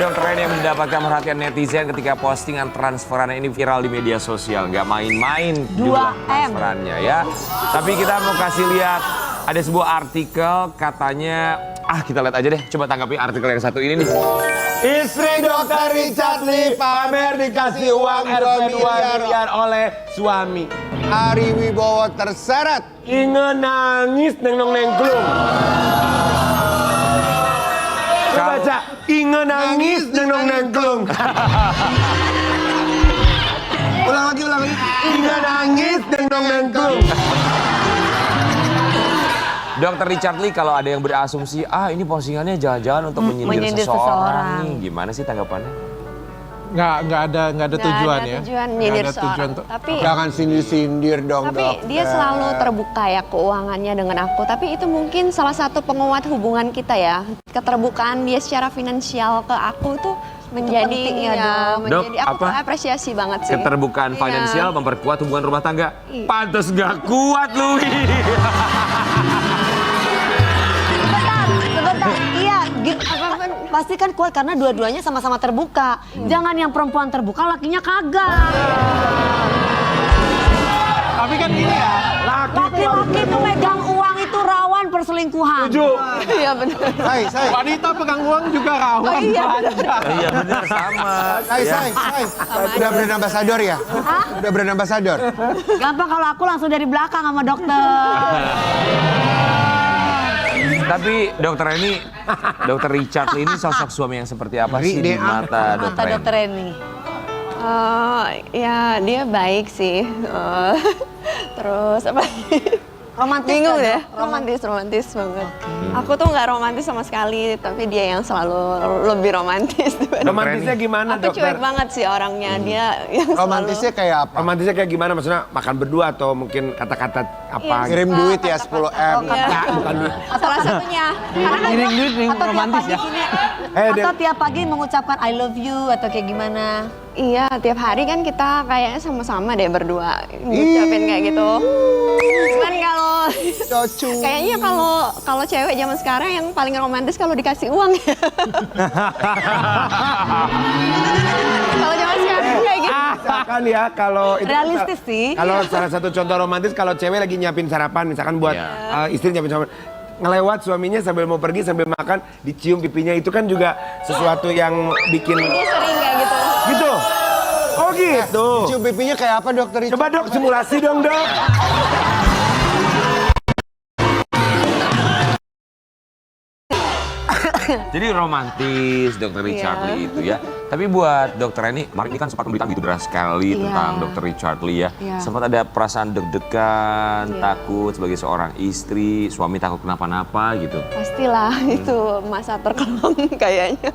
Dokter Reni yang mendapatkan perhatian netizen ketika postingan transferannya ini viral di media sosial. Nggak main-main jumlah transferannya ya. Tapi kita mau kasih lihat ada sebuah artikel katanya, kita lihat aja deh. Coba tanggapi artikel yang satu ini nih. Istri Dokter Richard Lee pamer dikasih uang 2 miliar oleh suami. Ari Wibowo terseret. Inge nangis neng klung. Baca, Inge nangis neng klung. Ulang lagi. Inge nangis neng klung. Dokter Richard Lee kalau ada yang berasumsi, ini postingannya jangan-jangan untuk menyindir seseorang nih. Gimana sih tanggapannya? Nggak ada tujuan ya. Tujuan nyindir seorang. Tapi jangan sindir dong. Tapi dia selalu terbuka ya keuangannya dengan aku. Tapi itu mungkin salah satu penguat hubungan kita ya. Keterbukaan dia secara finansial ke aku tuh menjadi menjadi aku apresiasi banget sih. Keterbukaan finansial memperkuat hubungan rumah tangga. Pantes gak kuat lu. Sebentar, iya, pasti kan kuat karena dua-duanya sama-sama terbuka. Jangan yang perempuan terbuka, lakinya kagak. Tapi kan gini ya, laki-laki pemegang uang itu rawan perselingkuhan. Iya benar. Say. Wanita pegang uang juga rawan. Iya benar sama. Say. Udah brand ambassador ya? Udah brand ambassador. Gampang kalau aku langsung dari belakang sama dokter. Tapi Dokter Richard Lee ini sosok suami yang seperti apa sih di mata Dokter Reni? Ya dia baik sih. Terus apa? Romantis. Bingung deh. Romantis banget. Aku tuh nggak romantis sama sekali, tapi dia yang selalu lebih romantis. Romantisnya gimana, Aku Dokter? cuek banget sih orangnya. Dia yang Romantisnya kayak apa? Romantisnya kayak gimana? Maksudnya makan berdua atau mungkin kata-kata apa? Kirim duit ya 10M. Bukan duit. salah satunya. Karena kan Kirim duit romantis ya. Atau tiap pagi mengucapkan I love you atau kayak gimana? iya, tiap hari kan kita kayaknya sama-sama deh berdua ngucapin kayak gitu. Cuman kalau kayaknya kalau cewek zaman sekarang yang paling romantis kalau dikasih uang ya. Kalau zaman sekarang kayak gitu. Misalkan ya kalau itu Realistis sih. Kalau salah satu contoh romantis kalau cewek lagi nyiapin sarapan misalkan buat istri nyiapin sarapan, ngelewat suaminya sambil mau pergi sambil makan dicium pipinya, itu kan juga sesuatu yang bikin Dia sering kayak gitu. gitu. Oh gitu. Cium pipinya kayak apa, Dokter Richard? Coba Dok simulasi dong, Dok. Jadi romantis Dokter Richard Lee itu ya. Tapi buat Dokter Reni, kemarin ini kan sempat memberikan gitu deras sekali tentang Dokter Richard Lee ya. Sempat ada perasaan deg-degan, takut sebagai seorang istri, suami takut kenapa-napa gitu. Pastilah itu masa terkelam kayaknya.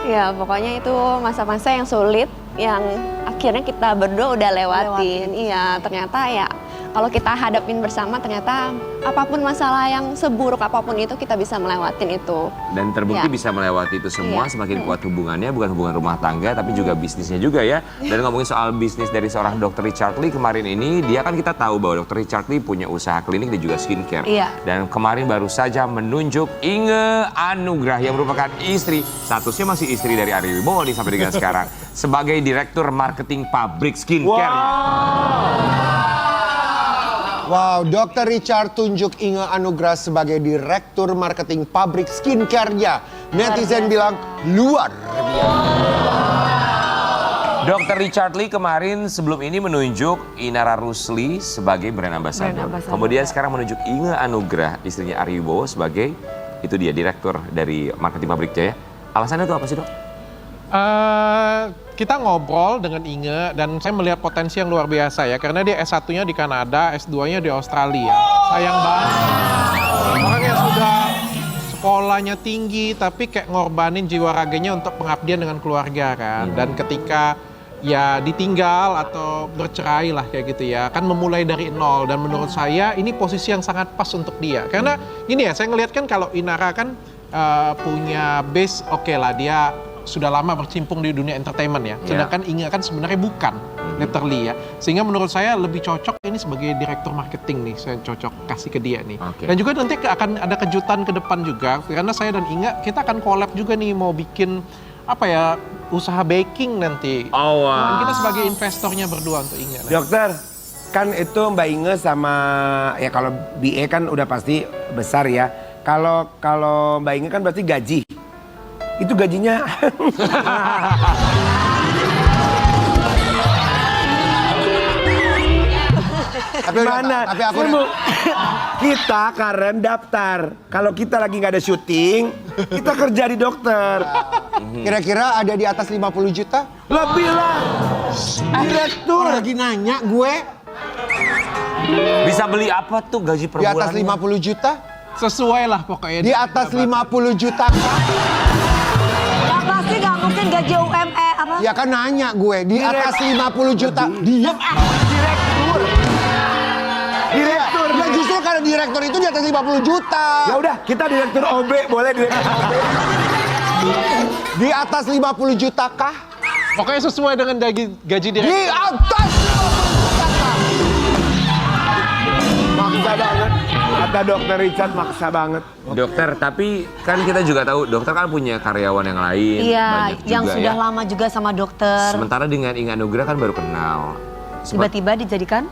Ya pokoknya itu masa-masa yang sulit yang akhirnya kita berdua udah lewatin. Iya ternyata ya kalau kita hadapin bersama ternyata apapun masalah yang seburuk apapun itu kita bisa melewatin itu. Dan terbukti bisa melewati itu semua, semakin kuat hubungannya, bukan hubungan rumah tangga tapi juga bisnisnya juga ya. Dan ngomongin soal bisnis dari seorang Dokter Richard Lee kemarin ini, dia kan kita tahu bahwa Dokter Richard Lee punya usaha klinik dan juga skincare. Dan kemarin baru saja menunjuk Inge Anugrah yang merupakan istri, statusnya masih istri dari Ari Wibowo nih sampai dengan sekarang, sebagai Direktur Marketing Pabrik Skincare. Wow, Dokter Richard tunjuk Inge Anugrah sebagai Direktur Marketing Pabrik Skincare-nya. Netizen bilang luar biasa. Dokter Richard Lee kemarin sebelum ini menunjuk Inara Rusli sebagai brand ambassador. Kemudian sekarang menunjuk Inge Anugrah, istrinya Ari Wibowo sebagai itu dia Direktur dari Marketing Pabrik Jaya. Alasannya itu apa sih, Dok? Kita ngobrol dengan Inge dan saya melihat potensi yang luar biasa ya, karena dia S1-nya di Kanada, S2-nya di Australia. Sayang banget. Orang yang sudah sekolahnya tinggi tapi kayak ngorbanin jiwa raganya untuk pengabdian dengan keluarga kan. Dan ketika ya ditinggal atau bercerai lah kayak gitu ya, kan memulai dari nol. Dan menurut saya ini posisi yang sangat pas untuk dia. Karena gini ya, saya ngelihat kan kalau Inara kan punya base, oke lah dia sudah lama bercimpung di dunia entertainment ya. Sedangkan Inge kan sebenarnya bukan, literally ya. Sehingga menurut saya lebih cocok ini sebagai direktur marketing nih, saya cocok kasih ke dia nih. Dan juga nanti akan ada kejutan ke depan juga, karena saya dan Inge kita akan collab juga nih, mau bikin apa ya, usaha baking nanti. Oh, Dan wow. kita sebagai investornya berdua untuk Inge. Dokter, kan itu Mbak Inge sama ya kalau BA kan udah pasti besar ya. Kalau Mbak Inge kan berarti gaji. Itu gajinya Tapi mana? Tapi aku Kita Karen daftar. Kalau kita lagi nggak ada syuting, kita kerja di dokter. kira-kira ada di atas 50 juta? Lebih lah. Direktur. Lagi nanya gue Bisa beli apa tuh gaji per di atas bulan? 50 juta? Sesuai lah pokoknya. Di atas 50 juta? Ya pasti nggak mungkin gaji UME apa? Ya kan nanya gue, di atas 50 juta. Diam ah. Direktur. Ya justru karena direktur itu di atas 50 juta. Ya udah, kita direktur OB, boleh direktur OB. Di atas 50 juta kah? Pokoknya sesuai dengan gaji Di direktur. atas 50 juta kah? Maksa banget. Kata dokter Richard maksa banget. Dokter, tapi kan kita juga tahu dokter kan punya karyawan yang lain. Iya, banyak yang juga sudah ya. lama juga sama dokter. Sementara dengan Inge Anugrah kan baru kenal. Sempat, Tiba-tiba dijadikan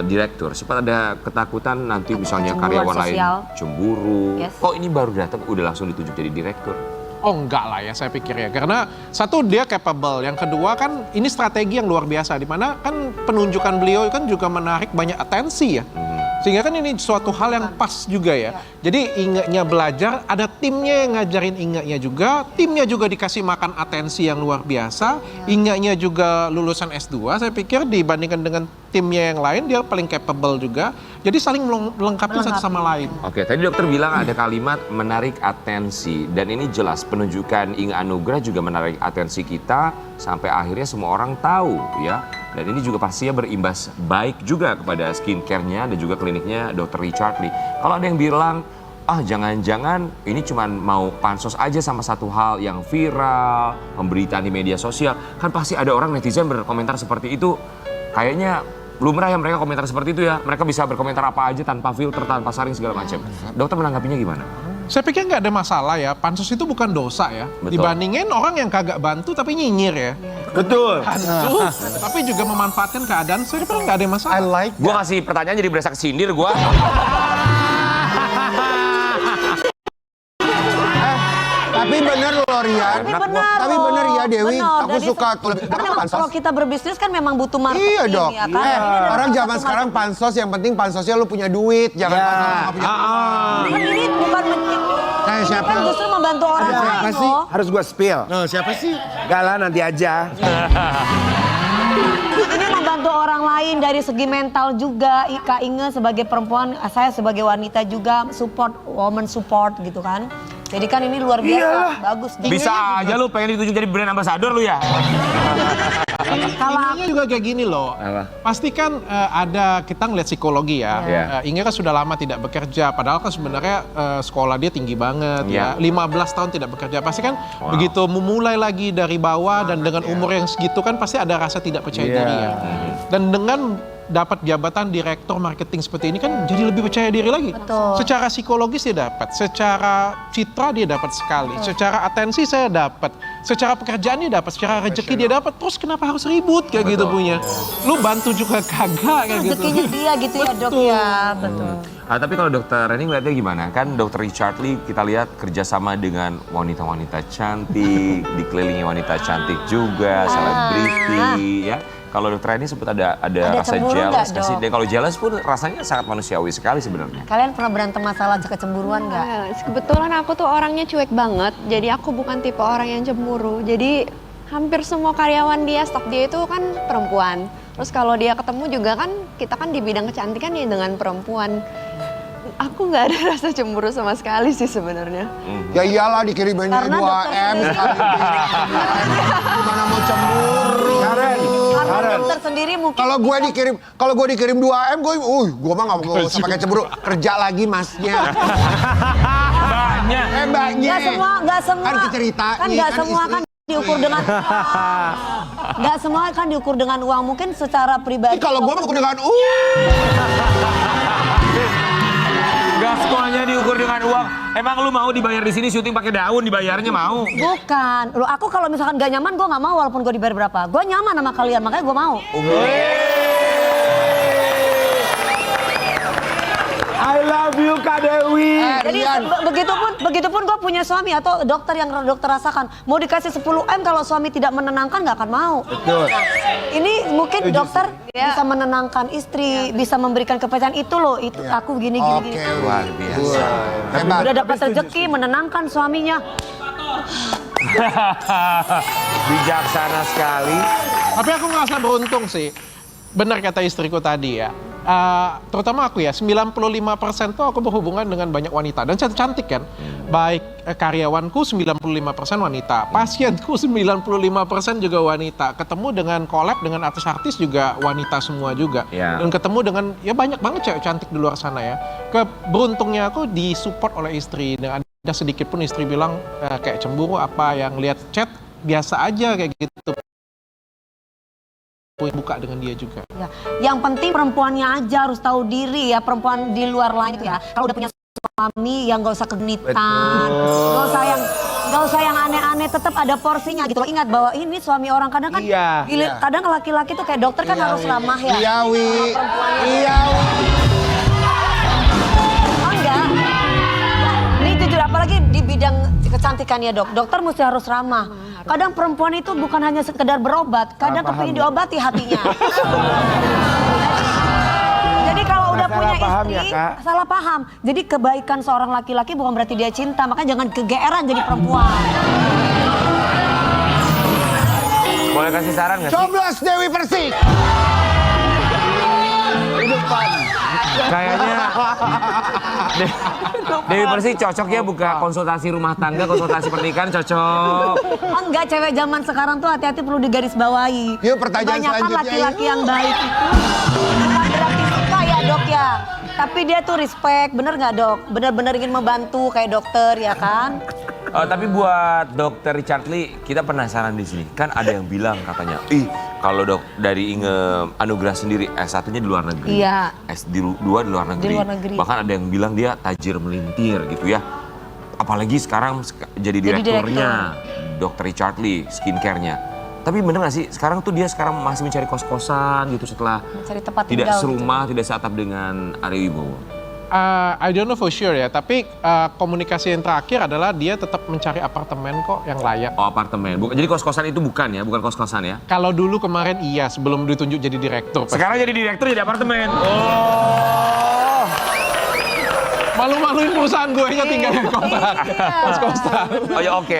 direktur, sempat ada ketakutan nanti misalnya Kecemburuan karyawan lain sosial. cemburu. Yes. Kok ini baru datang udah langsung ditunjuk jadi direktur? Oh enggak lah ya saya pikir ya. Karena satu dia capable. Yang kedua kan ini strategi yang luar biasa. Dimana kan penunjukan beliau kan juga menarik banyak atensi ya. Sehingga kan ini suatu hal yang pas juga ya. Jadi Inge-nya belajar, ada timnya yang ngajarin Inge-nya juga. Timnya juga dikasih makan atensi yang luar biasa. Inge-nya juga lulusan S2. Saya pikir dibandingkan dengan timnya yang lain dia paling capable juga. Jadi saling melengkapi satu sama lain. Oke, tadi dokter bilang ada kalimat menarik atensi. Dan ini jelas penunjukan Inge Anugrah juga menarik atensi kita. Sampai akhirnya semua orang tahu ya. Dan ini juga pastinya berimbas baik juga kepada skincare-nya dan juga kliniknya Dr. Richard Lee. Kalau ada yang bilang, jangan-jangan ini cuma mau pansos aja sama satu hal yang viral, pemberitaan di media sosial. Kan pasti ada orang netizen berkomentar seperti itu. Kayaknya lumrah ya mereka komentar seperti itu ya. Mereka bisa berkomentar apa aja tanpa filter, tanpa saring segala macam. Dokter menanggapinya gimana? Saya pikir nggak ada masalah ya, pansus itu bukan dosa ya. Betul. Dibandingin orang yang kagak bantu tapi nyinyir ya. Betul. Bantu, tapi juga memanfaatkan keadaan, saya pikir nggak ada masalah. I like Gua kasih pertanyaan jadi berasa kesindir gua. Tapi bener loh Rian. Tapi benar Tapi loh. bener ya Dewi, Benar. aku Jadi suka tuh. Karena kalau kita berbisnis kan memang butuh marketing Iya dong. ya kan. Orang zaman sekarang pansos, yang penting pansosnya lu punya duit, jangan Ya. pansos nggak punya duit. Kan ini bukan Siapa? kan justru membantu orang Ada lain siapa sih? loh. Harus gua spill. Siapa sih? Gak lah, nanti aja. Ini membantu orang lain dari segi mental juga. Kak Inge sebagai perempuan, saya sebagai wanita juga support, woman support gitu kan. Jadi kan ini luar biasa, Iyalah. bagus. Bisa aja lu pengen ditunjuk jadi brand ambassador lu ya. Kalau Inge juga kayak gini loh. Apa? Pasti kan ada, kita ngeliat psikologi ya. Iya. Inge kan sudah lama tidak bekerja, padahal kan sebenarnya sekolah dia tinggi banget Iya. ya. 15 tahun tidak bekerja. Pasti kan begitu memulai lagi dari bawah dan dengan umur yang segitu kan pasti ada rasa tidak percaya Iya. diri ya. Dan dengan dapat jabatan direktur marketing seperti ini kan jadi lebih percaya diri lagi. Betul. Secara psikologis dia dapat, secara citra dia dapat sekali, secara atensi saya dapat, secara pekerjaan dia dapat, secara rezeki dia dapat. Terus kenapa harus ribut kayak gitu punya? Lu bantu juga kagak kayak gitu. rezekinya dia gitu ya dok ya, betul. Tapi kalau dokter Reni ngeliatnya gimana? Kan dokter Richard Lee kita lihat kerjasama dengan wanita-wanita cantik, dikelilingi wanita cantik juga, selebriti ya. Kalau dokter Reni sempat ada rasa cemburu jealous nggak, nggak sih? Dok? Dan kalau jealous pun rasanya sangat manusiawi sekali sebenarnya. Kalian pernah berantem masalah kecemburuan nggak? Kebetulan aku tuh orangnya cuek banget, jadi aku bukan tipe orang yang cemburu. Jadi hampir semua karyawan dia, staff dia itu kan perempuan. Terus kalau dia ketemu juga kan, kita kan di bidang kecantikan ya dengan perempuan. Aku nggak ada rasa cemburu sama sekali sih sebenarnya. Ya iyalah dikiriminnya Karena 2M sekali. Gimana mau cemburu? Karen, Karena dokter sendiri mungkin Kalau gue dikirim 2M, gue mah nggak mau usah pakai cemburu. Kerja lagi masnya. Mbaknya. Mbaknya. nggak semua Kan diceritain, kan nggak kan semua istri. kan diukur dengan nggak semua kan diukur dengan uang, mungkin secara pribadi. Kalau gue mau dengan Gak semuanya diukur dengan uang Emang lu mau dibayar di sini syuting pakai daun, dibayarnya mau? Bukan, loh aku kalau misalkan gak nyaman gue gak mau walaupun gue dibayar berapa. Gue nyaman sama kalian, makanya gue mau. I love you Kak Dewi. Jadi begitupun gue punya suami atau dokter yang dokter rasakan. Mau dikasih 10 M kalau suami tidak menenangkan gak akan mau. Betul. Nah, ini mungkin dokter bisa menenangkan istri, bisa memberikan kepercayaan itu loh. Itu aku gini. Luar biasa. Hebat. Udah dapat rezeki menenangkan suaminya. Bijaksana sekali. Tapi aku ngerasa beruntung sih. Benar kata istriku tadi ya. Terutama aku ya, 95% tuh aku berhubungan dengan banyak wanita. Dan cantik kan. Baik karyawanku 95% wanita. Pasienku 95% juga wanita. Ketemu dengan collab dengan artis-artis juga wanita semua juga. Ya. Dan ketemu dengan, ya banyak banget cewek cantik di luar sana ya. Beruntungnya aku disupport oleh istri. Dan ada sedikit pun istri bilang kayak cemburu apa yang lihat chat biasa aja kayak gitu. Buka dengan dia juga. Ya. Yang penting perempuannya aja harus tahu diri ya, perempuan di luar lain itu ya. Kalau udah punya suami yang gak usah kegenitan, gak usah yang aneh-aneh, tetap ada porsinya gitu loh. Ingat bahwa ini suami orang kadang kan, kadang laki-laki tuh kayak dokter kan harus ramah ya. Iya, Wi. Iya, Wi. Oh enggak. Ini jujur apalagi di bidang kecantikan ya dok. Dokter mesti harus ramah. Kadang perempuan itu bukan hanya sekedar berobat, kadang kepingin diobati hatinya. Jadi kalau udah punya istri, salah paham. Jadi kebaikan seorang laki-laki bukan berarti dia cinta, makanya jangan kegeeran jadi perempuan. Boleh kasih saran nggak sih? Coblos Dewi Persik. Kayaknya Dewi Persik cocok ya buka konsultasi rumah tangga, konsultasi pernikahan cocok. Oh enggak, cewek zaman sekarang tuh hati-hati perlu digarisbawahi. Yuk, pertanyaan Kebanyakan selanjutnya, laki-laki yuk. yang baik itu bukan berarti suka ya dok ya. Tapi dia tuh respect, bener nggak dok? Bener-bener ingin membantu kayak dokter ya kan? Tapi buat Dokter Richard Lee, kita penasaran di sini. Kan ada yang bilang katanya, kalau dari Inge Anugrah sendiri S1-nya di luar negeri. Iya. S2 di luar negeri. Di luar negeri. Bahkan ada yang bilang dia tajir melintir gitu ya. Apalagi sekarang jadi direkturnya Dokter Richard Lee, skincare-nya. Tapi bener gak sih, sekarang tuh dia masih mencari kos-kosan gitu setelah Mencari tempat tidak tinggal serumah, tidak seatap dengan Ari Wibowo. I don't know for sure ya, tapi komunikasi yang terakhir adalah dia tetap mencari apartemen kok yang layak. Oh, apartemen. Jadi kos-kosan itu bukan kos-kosan ya? Kalau dulu kemarin iya, sebelum ditunjuk jadi direktur. Sekarang jadi direktur, jadi apartemen. Oh. Malu-maluin perusahaan gue nya tinggal di kontrak. Kos-kosan. Oh ya, oke.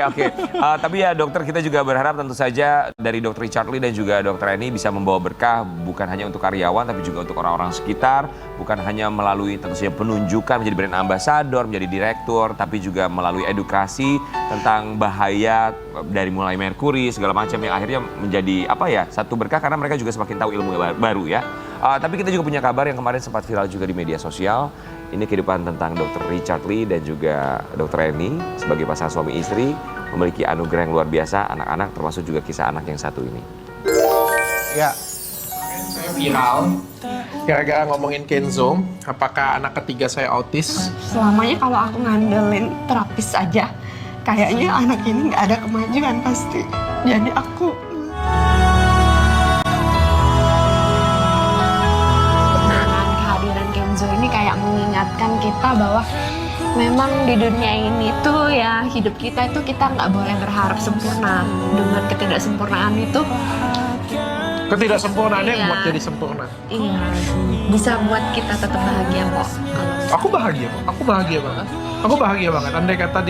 Tapi ya dokter, kita juga berharap tentu saja dari Dr. Richard Lee dan juga Dr. Eni bisa membawa berkah bukan hanya untuk karyawan tapi juga untuk orang-orang sekitar. Bukan hanya melalui tentu saja penunjukan menjadi brand ambassador, menjadi direktur, tapi juga melalui edukasi tentang bahaya dari mulai merkuri segala macam yang akhirnya menjadi satu berkah karena mereka juga semakin tahu ilmu baru ya. Tapi kita juga punya kabar yang kemarin sempat viral juga di media sosial. Ini kehidupan tentang Dr. Richard Lee dan juga Dr. Eni sebagai pasangan suami istri memiliki anugerah yang luar biasa, anak-anak termasuk juga kisah anak yang satu ini. Ya. Saya viral gara-gara ngomongin Kenzo, apakah anak ketiga saya autis? Selamanya kalau aku ngandelin terapis aja, kayaknya anak ini nggak ada kemajuan pasti. Jadi aku dengan kehadiran Kenzo ini kayak mengingatkan kita bahwa memang di dunia ini tuh ya hidup kita itu kita nggak boleh berharap sempurna. Dengan ketidaksempurnaan itu Ketidaksempurnaannya Iya. buat jadi sempurna. iya bisa buat kita tetap bahagia kok. Aku bahagia kok, aku bahagia banget. Andai kata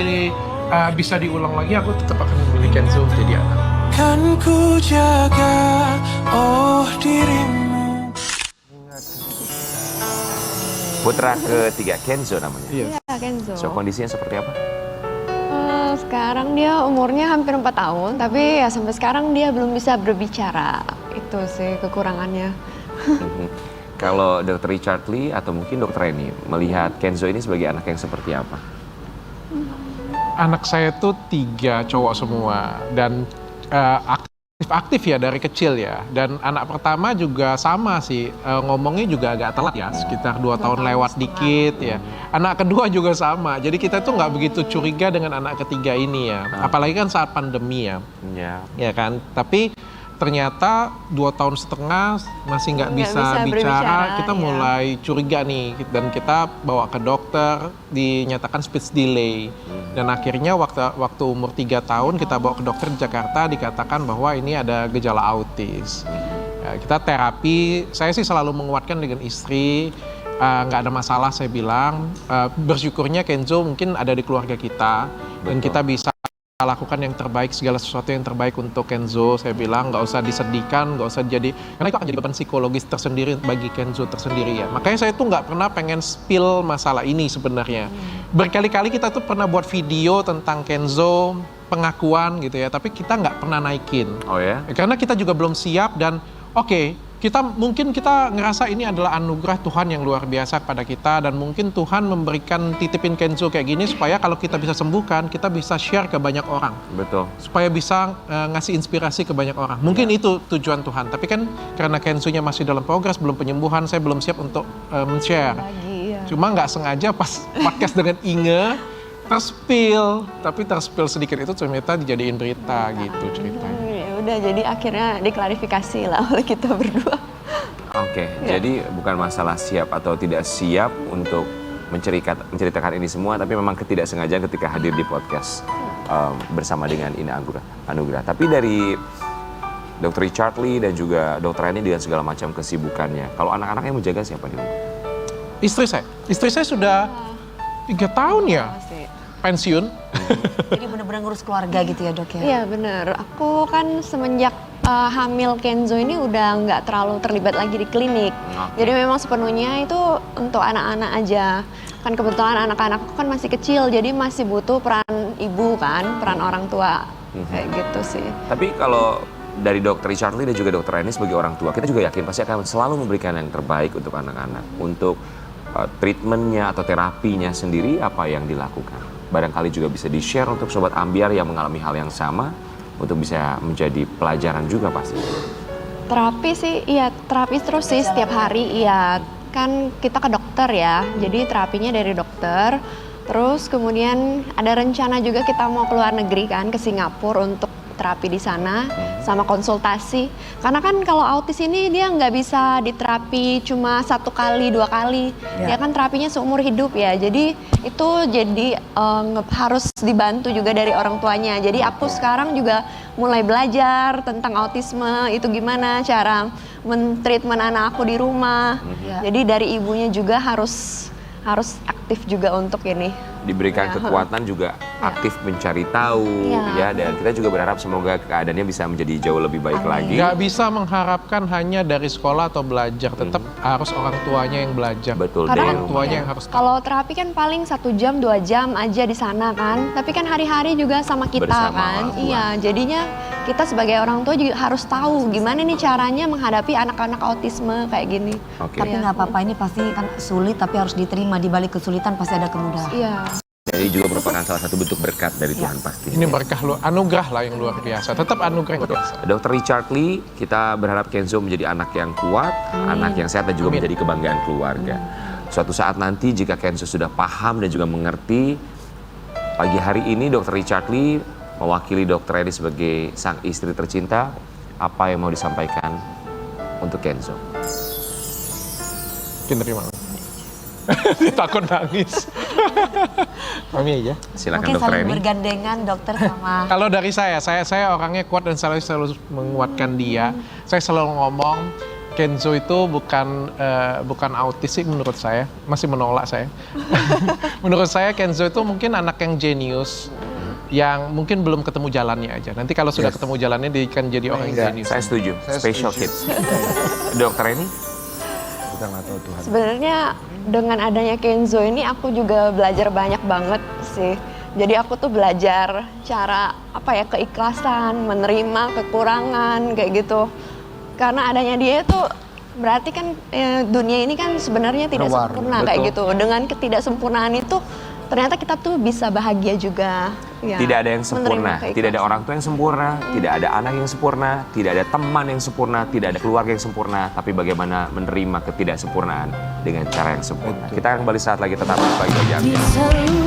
bisa diulang lagi, aku tetap akan memilih Kenzo jadi anak. Kan ku jaga dirimu. Putra ketiga Kenzo namanya. Iya. Ya Kenzo. So kondisinya seperti apa? Sekarang dia umurnya hampir 4 tahun, tapi ya sampai sekarang dia belum bisa berbicara. Itu sih kekurangannya. Kalau Dr. Richard Lee atau mungkin Dr. Eni melihat Kenzo ini sebagai anak yang seperti apa? Anak saya tuh 3 cowok semua dan aktif ya dari kecil ya. Dan anak pertama juga sama sih, ngomongnya juga agak telat ya, sekitar 2 tahun lewat dikit ya. Anak kedua juga sama, jadi kita tuh nggak begitu curiga dengan anak ketiga ini ya. Apalagi kan saat pandemi ya, ya kan. Tapi ternyata 2 tahun setengah masih nggak bisa bicara, kita mulai curiga nih. Dan kita bawa ke dokter, dinyatakan speech delay. Dan akhirnya waktu umur 3 tahun kita bawa ke dokter di Jakarta, dikatakan bahwa ini ada gejala autis. Ya, kita terapi, saya sih selalu menguatkan dengan istri, nggak ada masalah saya bilang. Bersyukurnya Kenzo mungkin ada di keluarga kita, dan kita bisa lakukan yang terbaik, segala sesuatu yang terbaik untuk Kenzo. Saya bilang nggak usah disedihkan, nggak usah jadi, karena itu akan jadi beban psikologis tersendiri bagi Kenzo tersendiri ya. Makanya saya tuh nggak pernah pengen spill masalah ini sebenarnya. Berkali-kali kita tuh pernah buat video tentang Kenzo, pengakuan gitu ya, tapi kita nggak pernah naikin. Oh ya? Karena kita juga belum siap, dan mungkin kita ngerasa ini adalah anugerah Tuhan yang luar biasa kepada kita, dan mungkin Tuhan memberikan titipin Kenzo kayak gini supaya kalau kita bisa sembuhkan, kita bisa share ke banyak orang. Betul. Supaya bisa ngasih inspirasi ke banyak orang. Mungkin itu tujuan Tuhan. Tapi kan karena Kenzo-nya masih dalam progres, belum penyembuhan, saya belum siap untuk men-share. Cuma nggak sengaja pas podcast dengan Inge terspill sedikit, itu ternyata dijadiin berita gitu ceritanya. Udah, jadi akhirnya diklarifikasi lah oleh kita berdua. Oke, jadi bukan masalah siap atau tidak siap untuk menceritakan ini semua, tapi memang ketidaksengajaan ketika hadir di podcast bersama dengan Ina Anugrah. Tapi dari Dr. Richard Lee dan juga Dr. Eni dengan segala macam kesibukannya, kalau anak-anaknya menjaga siapa di rumah? Istri saya sudah 3 tahun ya pensiun. Jadi benar-benar ngurus keluarga gitu ya dok ya? Iya benar, aku kan semenjak hamil Kenzo ini udah nggak terlalu terlibat lagi di klinik. Jadi memang sepenuhnya itu untuk anak-anak aja. Kan kebetulan anak-anakku kan masih kecil, jadi masih butuh peran ibu kan, peran orang tua. Kayak gitu sih. Tapi kalau dari Dr. Richard Lee dan juga Dr. Eni sebagai orang tua, kita juga yakin pasti akan selalu memberikan yang terbaik untuk anak-anak. Untuk treatmentnya atau terapinya sendiri apa yang dilakukan? Barangkali juga bisa di-share untuk Sobat Ambiar yang mengalami hal yang sama, untuk bisa menjadi pelajaran juga pasti. Terapi sih, iya terapi terus sih setiap hari, iya. Kan kita ke dokter ya, jadi terapinya dari dokter. Terus kemudian ada rencana juga kita mau keluar negeri kan, ke Singapura untuk terapi di sana, sama konsultasi. Karena kan kalau autis ini dia nggak bisa diterapi cuma 1 kali, 2 kali. Dia kan terapinya seumur hidup ya. Jadi itu harus dibantu juga dari orang tuanya. Jadi aku sekarang juga mulai belajar tentang autisme, itu gimana cara men-treatment anak aku di rumah. Jadi dari ibunya juga harus aktif juga untuk ini. Diberikan kekuatan juga aktif mencari tahu ya, dan kita juga berharap semoga keadaannya bisa menjadi jauh lebih baik lagi. Nggak bisa mengharapkan hanya dari sekolah atau belajar, tetap harus orang tuanya yang belajar. Betul. Karena orang tuanya yang harus tahu. Kalau terapi kan paling 1 jam 2 jam aja di sana kan, tapi kan hari-hari juga sama kita bersama kan. orang tua. Iya, jadinya kita sebagai orang tua juga harus tahu gimana nih caranya menghadapi anak-anak autisme kayak gini. Tapi nggak apa-apa, ini pasti kan sulit tapi harus diterima. Di balik kesulitan pasti ada kemudahan. Iya. Jadi juga merupakan salah satu bentuk berkat dari Tuhan pasti. Ini berkah anugerah lah yang luar biasa. Tetap anugerah yang luar biasa. Dr. Richard Lee, kita berharap Kenzo menjadi anak yang kuat, anak yang sehat dan juga menjadi kebanggaan keluarga. Suatu saat nanti jika Kenzo sudah paham dan juga mengerti, pagi hari ini Dr. Richard Lee mewakili Dr. Eni sebagai sang istri tercinta, apa yang mau disampaikan untuk Kenzo? Mungkin terima kasih. Takut nangis. Kami aja. Silakan Mungkin Dr. saling Eni. bergandengan dokter sama. Kalau dari saya orangnya kuat dan selalu menguatkan dia. Saya selalu ngomong, Kenzo itu bukan autis sih menurut saya, masih menolak saya. Menurut saya Kenzo itu mungkin anak yang jenius, yang mungkin belum ketemu jalannya aja. Nanti kalau sudah ketemu jalannya dia akan jadi orang yang jenius. Saya setuju. Special kids. Dr. Eni? Kita nggak tahu Tuhan. Sebenarnya dengan adanya Kenzo ini aku juga belajar banyak banget sih. Jadi aku tuh belajar cara keikhlasan, menerima kekurangan kayak gitu. Karena adanya dia tuh berarti kan dunia ini kan sebenarnya tidak sempurna kayak gitu. Dengan ketidaksempurnaan itu ternyata kita tuh bisa bahagia juga. Ya, Tidak ada yang sempurna, menerima tidak ada keikhlasan. orang tua yang sempurna, tidak ada anak yang sempurna, tidak ada teman yang sempurna, tidak ada keluarga yang sempurna, tapi bagaimana menerima ketidaksempurnaan dengan cara yang sempurna. Kita akan kembali saat lagi tetap di Pagi Gajah.